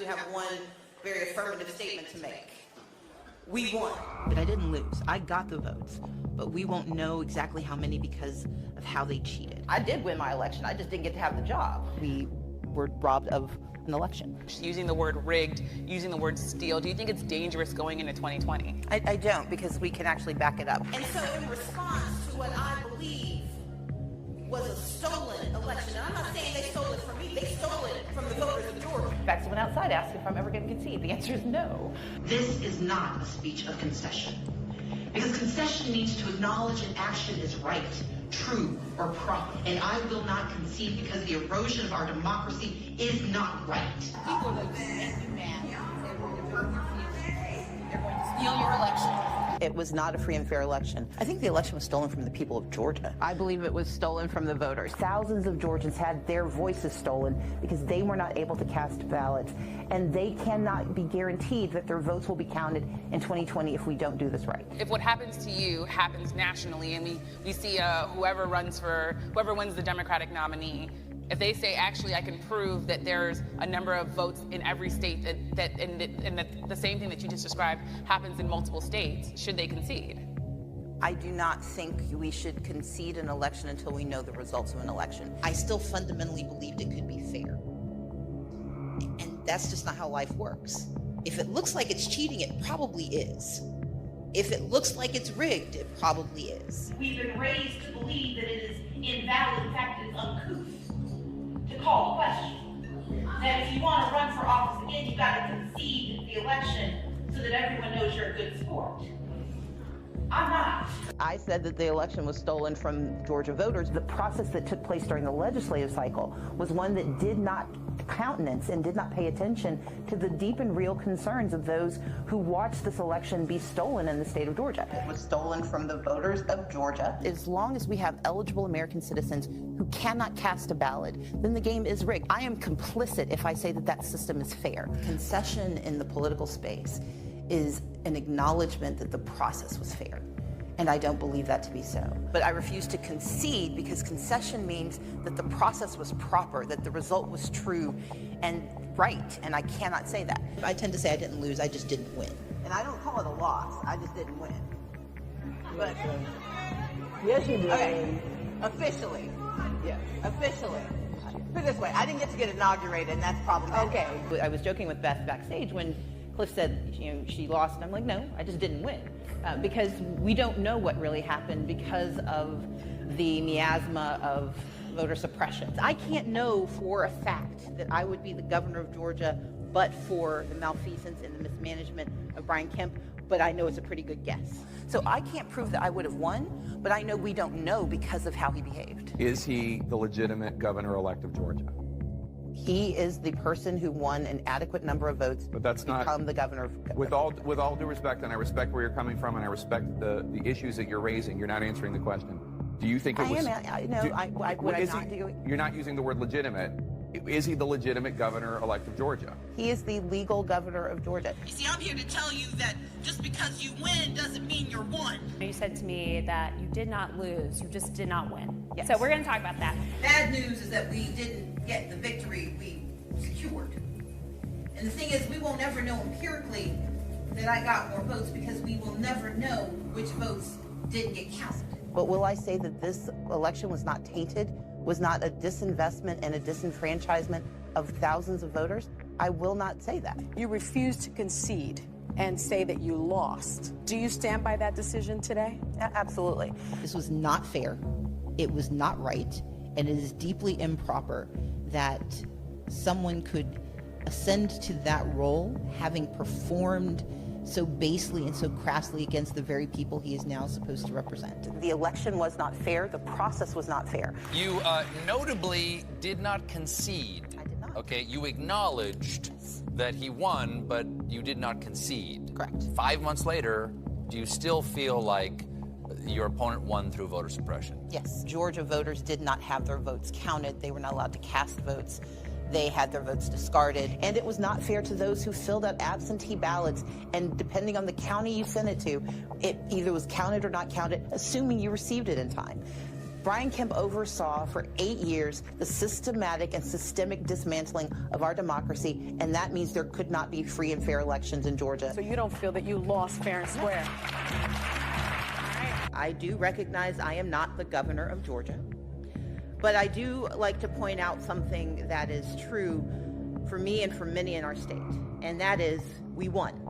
have one very affirmative statement to make. We won. But I didn't lose. I got the votes. But we won't know exactly how many because of how they cheated. I did win my election. I just didn't get to have the job. We were robbed of an election. Using the word rigged, using the word steal, do you think it's dangerous going into 2020? I don't, because we can actually back it up. And so in response to what I believe was a stolen election, and I'm not saying they stole it from me, they stole it from the voters of Georgia. Betsy went outside, asked if I'm ever going to concede. The answer is no. This is not a speech of concession, because concession means to acknowledge an action is right, true, or proper. And I will not concede because the erosion of our democracy is not right. People that make you mad, they're going to steal your election. It was not a free and fair election. I think the election was stolen from the people of Georgia. I believe it was stolen from the voters. Thousands of Georgians had their voices stolen because they were not able to cast ballots. And they cannot be guaranteed that their votes will be counted in 2020 if we don't do this right. If what happens to you happens nationally, and we see whoever wins the Democratic nominee, if they say, actually, I can prove that there's a number of votes in every state and that the same thing that you just described happens in multiple states, should they concede? I do not think we should concede an election until we know the results of an election. I still fundamentally believed it could be fair. And that's just not how life works. If it looks like it's cheating, it probably is. If it looks like it's rigged, it probably is. We've been raised to believe that it is invalid, in fact, it's uncouth to call the question. That if you want to run for office again, you've got to concede the election so that everyone knows you're a good sport. I'm not. I said that the election was stolen from Georgia voters. The process that took place during the legislative cycle was one that did not countenance and did not pay attention to the deep and real concerns of those who watched this election be stolen in the state of Georgia. It was stolen from the voters of Georgia. As long as we have eligible American citizens who cannot cast a ballot, then the game is rigged. I am complicit if I say that that system is fair. Concession in the political space is an acknowledgement that the process was fair. And I don't believe that to be so. But I refuse to concede because concession means that the process was proper, that the result was true and right, and I cannot say that. I tend to say I didn't lose, I just didn't win. And I don't call it a loss, I just didn't win. But yes, you did. Okay, officially. Yes. Officially. Put it this way, I didn't get to get inaugurated, and that's problematic. Okay. I was joking with Beth backstage when Cliff said, she lost, and I'm like, no, I just didn't win. Because we don't know what really happened because of the miasma of voter suppression. I can't know for a fact that I would be the governor of Georgia but for the malfeasance and the mismanagement of Brian Kemp, but I know it's a pretty good guess. So I can't prove that I would have won, but I know we don't know because of how he behaved. Is he the legitimate governor-elect of Georgia? He is the person who won an adequate number of votes but that's to become the governor of with all due respect, and I respect where you're coming from, and I respect the issues that you're raising. You're not answering the question. Do you think it was? You're not using the word legitimate. Is he the legitimate governor-elect of Georgia? He is the legal governor of Georgia. You see, I'm here to tell you that just because you win doesn't mean you're won. You said to me that you did not lose, you just did not win. Yes. So we're going to talk about that. Bad news is that we didn't get the victory we secured. And the thing is, we will never know empirically that I got more votes because we will never know which votes didn't get counted. But will I say that this election was not tainted, was not a disinvestment and a disenfranchisement of thousands of voters? I will not say that. You refused to concede and say that you lost. Do you stand by that decision today? Absolutely. This was not fair. It was not right. And it is deeply improper that someone could ascend to that role having performed so basely and so crassly against the very people he is now supposed to represent. The election was not fair. The process was not fair. You notably did not concede. I did not. Okay, you acknowledged that he won, but you did not concede. Correct. 5 months later, do you still feel like your opponent won through voter suppression? Yes. Georgia voters did not have their votes counted. They were not allowed to cast votes. They had their votes discarded. And it was not fair to those who filled out absentee ballots. And depending on the county you sent it to, it either was counted or not counted, assuming you received it in time. Brian Kemp oversaw for 8 years the systematic and systemic dismantling of our democracy, and that means there could not be free and fair elections in Georgia. So you don't feel that you lost fair and square? I do recognize I am not the governor of Georgia, but I do like to point out something that is true for me and for many in our state, and that is we won.